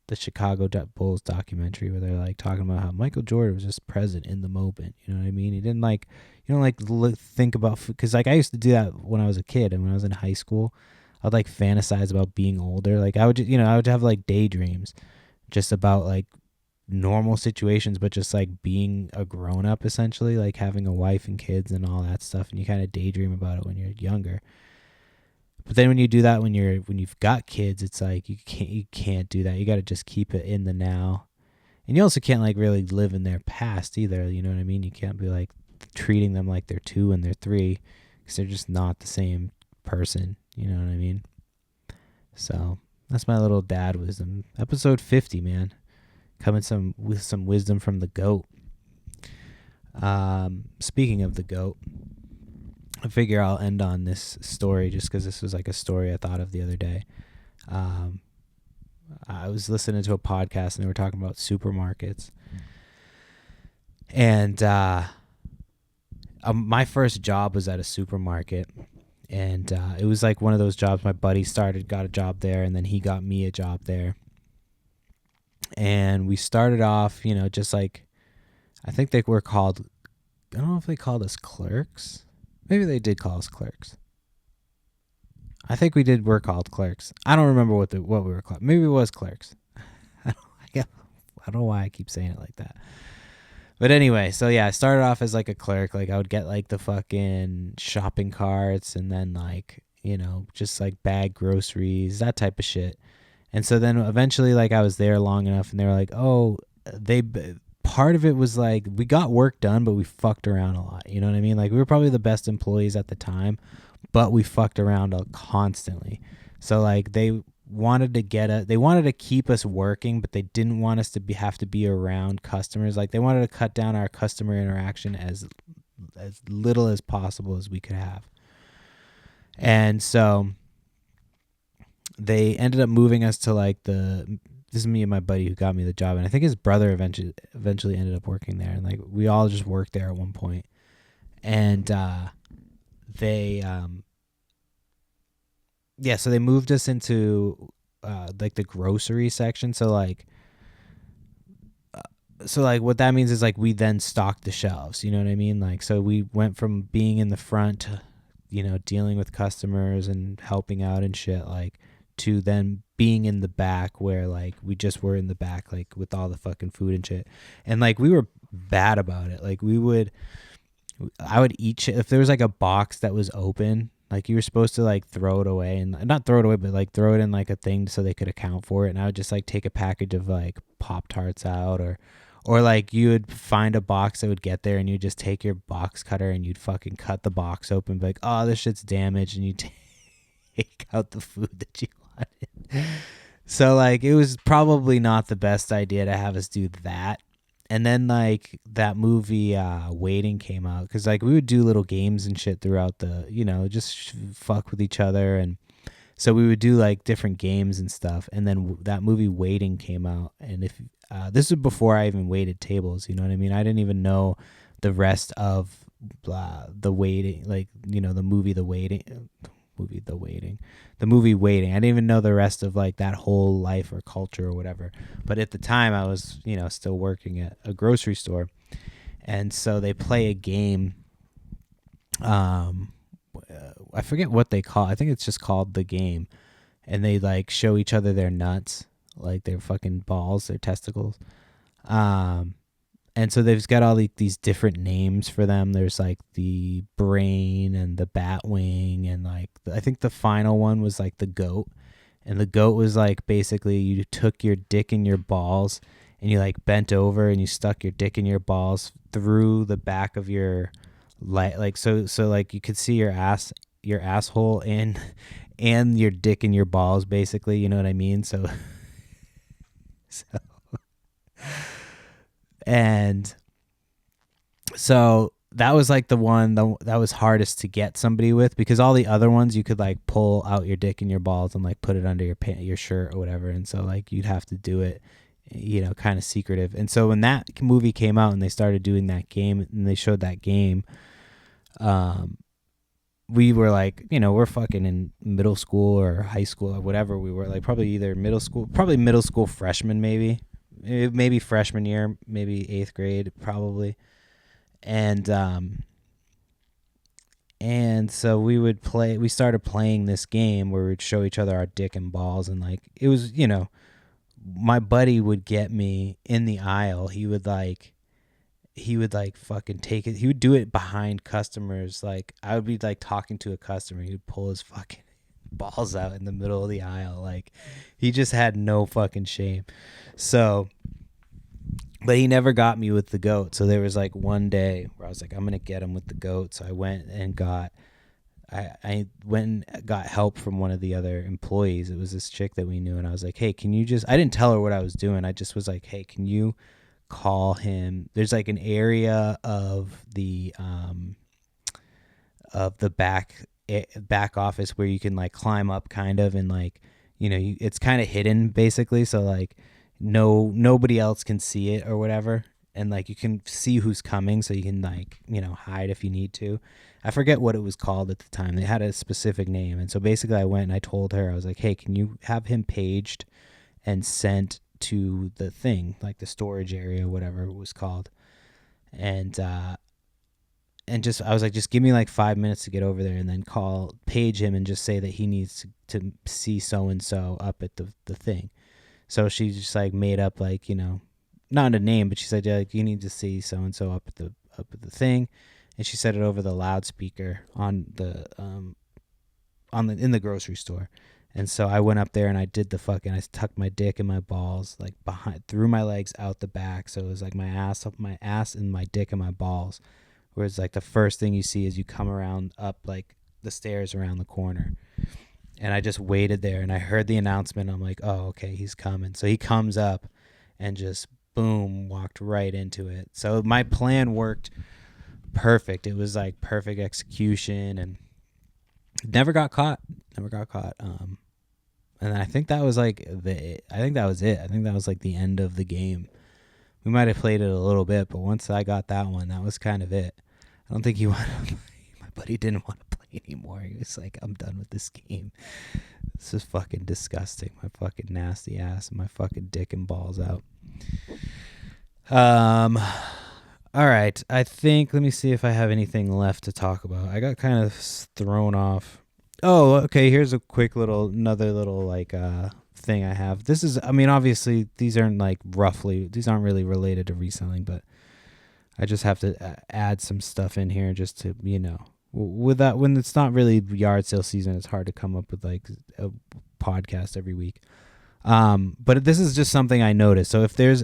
the Chicago Bulls documentary where they're like talking about how Michael Jordan was just present in the moment. You know what I mean? He didn't like, you don't like think about, because like I used to do that when I was a kid, and when I was in high school, I'd like fantasize about being older. Like I would just, I would have like daydreams just about like normal situations, but just like being a grown up, essentially, like having a wife and kids and all that stuff. And you kind of daydream about it when you're younger. But then when you do that when you've got kids, it's like you can't do that. You got to just keep it in the now. And you also can't like really live in their past either. You know what I mean? You can't be like treating them like they're 2 and they're 3, because they're just not the same person. You know what I mean? So that's my little dad wisdom. Episode 50, man. Coming with some wisdom from the GOAT. Speaking of the GOAT, I figure I'll end on this story just because this was like a story I thought of the other day. I was listening to a podcast and they were talking about supermarkets. And my first job was at a supermarket. And it was like one of those jobs my buddy got a job there, and then he got me a job there. And we started off, just like, I think they were called, I don't know if they called us clerks. Maybe they did call us clerks. I think we were called clerks. I don't remember what we were called. Maybe it was clerks. I don't know why I keep saying it like that. But anyway, so yeah, I started off as like a clerk. Like I would get like the fucking shopping carts, and then like, just like bag groceries, that type of shit. And so then eventually, like, I was there long enough, and they were like, oh, part of it was like we got work done, but we fucked around a lot. You know what I mean? Like we were probably the best employees at the time, but we fucked around constantly. So like they wanted to keep us working, but they didn't want us to have to be around customers. Like they wanted to cut down our customer interaction as little as possible as we could have. And so they ended up moving us to like this is me and my buddy who got me the job, and I think his brother eventually ended up working there, and like we all just worked there at one point. And so they moved us into like the grocery section. So like what that means is like we then stocked the shelves. You know what I mean? Like so we went from being in the front to, dealing with customers and helping out and shit, like, to then being in the back where like we just were in the back, like with all the fucking food and shit. And like we were bad about it. Like I would eat shit. If there was like a box that was open, like you were supposed to like throw it away, and not throw it away, but like throw it in like a thing so they could account for it. And I would just like take a package of like Pop-Tarts out, or like you would find a box that would get there, and you'd just take your box cutter and you'd fucking cut the box open, be like, oh, this shit's damaged, and you take out the food that you wanted. So like it was probably not the best idea to have us do that. And then like that movie Waiting came out, because like we would do little games and shit throughout the, just fuck with each other. And so we would do like different games and stuff. And then that movie Waiting came out, and if this was before I even waited tables, you know what I mean? I didn't even know the rest of the Waiting, like, the movie Waiting. I didn't even know the rest of like that whole life or culture or whatever. But at the time I was, still working at a grocery store. And so they play a game. I forget what they call it. I think it's just called The Game. And they like show each other their nuts, like their fucking balls, their testicles. And so they've got all these different names for them. There's like the brain and the bat wing, and like I think the final one was like the goat. And the goat was like basically you took your dick in your balls and you like bent over and you stuck your dick in your balls through the back of your like so like you could see your asshole and your dick in your balls, basically, you know what I mean? So and so that was like the one that was hardest to get somebody with, because all the other ones you could like pull out your dick in your balls and like put it under your shirt or whatever. And so like you'd have to do it, kind of secretive. And so when that movie came out and they started doing that game and they showed that game, we were like, we're fucking in middle school or high school or whatever. We were like probably either middle school freshman, maybe freshman year, maybe 8th grade, probably. And so we started playing this game where we'd show each other our dick and balls, and like it was, my buddy would get me in the aisle. He would fucking take it. He would do it behind customers. Like I would be like talking to a customer. He would pull his fucking balls out in the middle of the aisle. Like he just had no fucking shame. So, but he never got me with the goat. So there was like one day where I was like, I'm going to get him with the goat. So I went and I went and got help from one of the other employees. It was this chick that we knew. And I was like, hey, I didn't tell her what I was doing. I just was like, hey, can you call him? There's like an area of the back office where you can like climb up kind of, and like, it's kind of hidden basically. So like nobody else can see it or whatever. And like you can see who's coming, so you can like, hide if you need to. I forget what it was called at the time. They had a specific name. And so basically I went and I told her, I was like, hey, can you have him paged and sent to the thing, like the storage area, whatever it was called. And I was like, just give me like 5 minutes to get over there, and then page him and just say that he needs to see so-and-so up at the thing. So she just like made up like, not a name, but she said, yeah, like, you need to see so-and-so up at the thing. And she said it over the loudspeaker in the grocery store. And so I went up there and I did I tucked my dick in my balls, like threw my legs out the back. So it was like my ass and my dick and my balls. Whereas like the first thing you see is you come around up like the stairs around the corner. And I just waited there and I heard the announcement. I'm like, oh, okay, he's coming. So he comes up and just boom, walked right into it. So my plan worked perfect. It was like perfect execution, and never got caught. And I think that was like I think that was it. I think that was like the end of the game. We might have played it a little bit, but once I got that one, that was kind of it. I don't think my buddy didn't want to play anymore. He was like, I'm done with this game. This is fucking disgusting. My fucking nasty ass and my fucking dick and balls out. All right. I think, let me see if I have anything left to talk about. I got kind of thrown off. Oh, okay. Here's a quick another little like thing I have. This is, I mean, obviously these aren't really related to reselling, but I just have to add some stuff in here just to, with that, when it's not really yard sale season, it's hard to come up with like a podcast every week. But this is just something I noticed. So if there's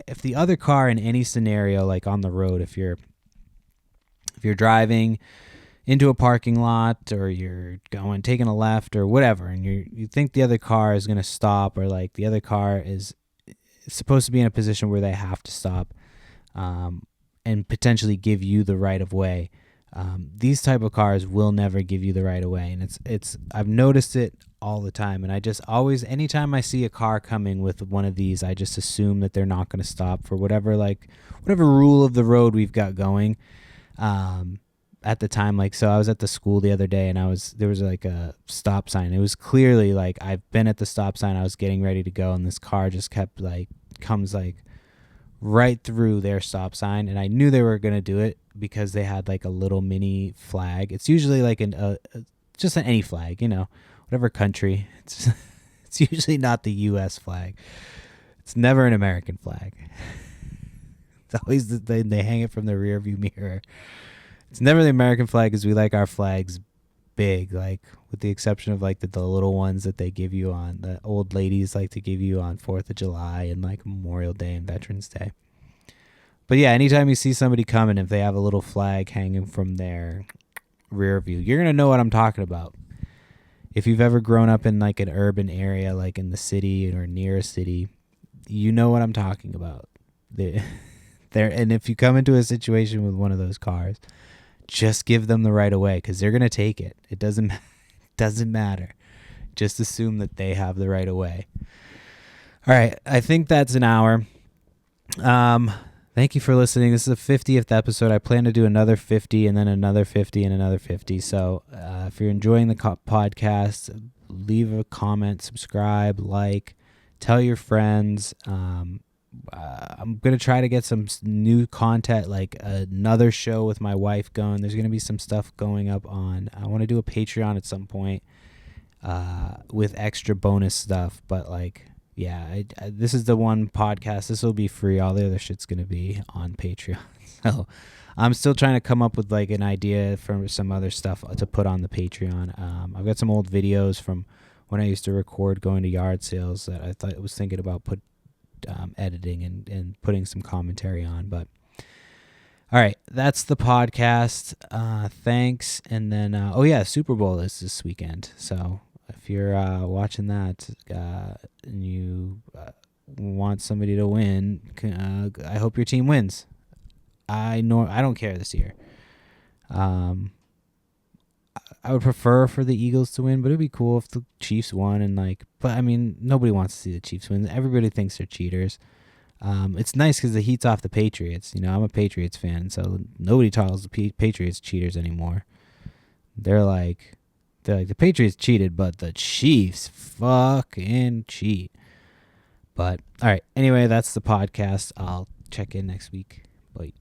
if the other car in any scenario, like on the road, if you're driving into a parking lot, or you're taking a left or whatever, and you think the other car is going to stop, or like the other car is supposed to be in a position where they have to stop, and potentially give you the right of way. These type of cars will never give you the right of way. And I've noticed it all the time. And I just always, anytime I see a car coming with one of these, I just assume that they're not going to stop for whatever rule of the road we've got going. At the time, like, so I was at the school the other day, and there was like a stop sign. It was clearly like, I've been at the stop sign, I was getting ready to go, and this car just kept comes right through their stop sign. And I knew they were going to do it because they had like a little mini flag. It's usually like just an any flag, whatever country. It's usually not the U.S. flag. It's never an American flag. It's always they hang it from the rear view mirror. It's never the American flag, because we like our flags big, like with the exception of like the little ones that they give you on, the old ladies like to give you on 4th of July and like Memorial Day and Veterans Day. But yeah, anytime you see somebody coming, if they have a little flag hanging from their rear view, you're going to know what I'm talking about. If you've ever grown up in like an urban area, like in the city or near a city, you know what I'm talking about. And if you come into a situation with one of those cars, just give them the right of way, because they're going to take it. It doesn't matter. Just assume that they have the right of way. All right. I think that's an hour. Thank Thank you for listening. This is the 50th episode. I plan to do another 50 and then another 50 and another 50. So if you're enjoying the podcast, leave a comment, subscribe, like, tell your friends. I'm going to try to get some new content, like another show with my wife going. There's going to be some stuff going up on, I want to do a Patreon at some point with extra bonus stuff. But like, yeah, this is the one podcast. This will be free. All the other shit's going to be on Patreon. So I'm still trying to come up with like an idea for some other stuff to put on the Patreon. I've got some old videos from when I used to record going to yard sales that I was thinking about editing and putting some commentary on. But all right, that's the podcast. Thanks. And then, Super Bowl is this weekend. So if you're watching that and you want somebody to win, I hope your team wins. I don't care this year. I would prefer for the Eagles to win, but it'd be cool if the Chiefs won. But I mean, nobody wants to see the Chiefs win. Everybody thinks they're cheaters. It's nice because the heat's off the Patriots. You know, I'm a Patriots fan, so nobody calls the Patriots cheaters anymore. They're like the Patriots cheated, but the Chiefs fucking cheat. But all right, anyway, that's the podcast. I'll check in next week. Bye.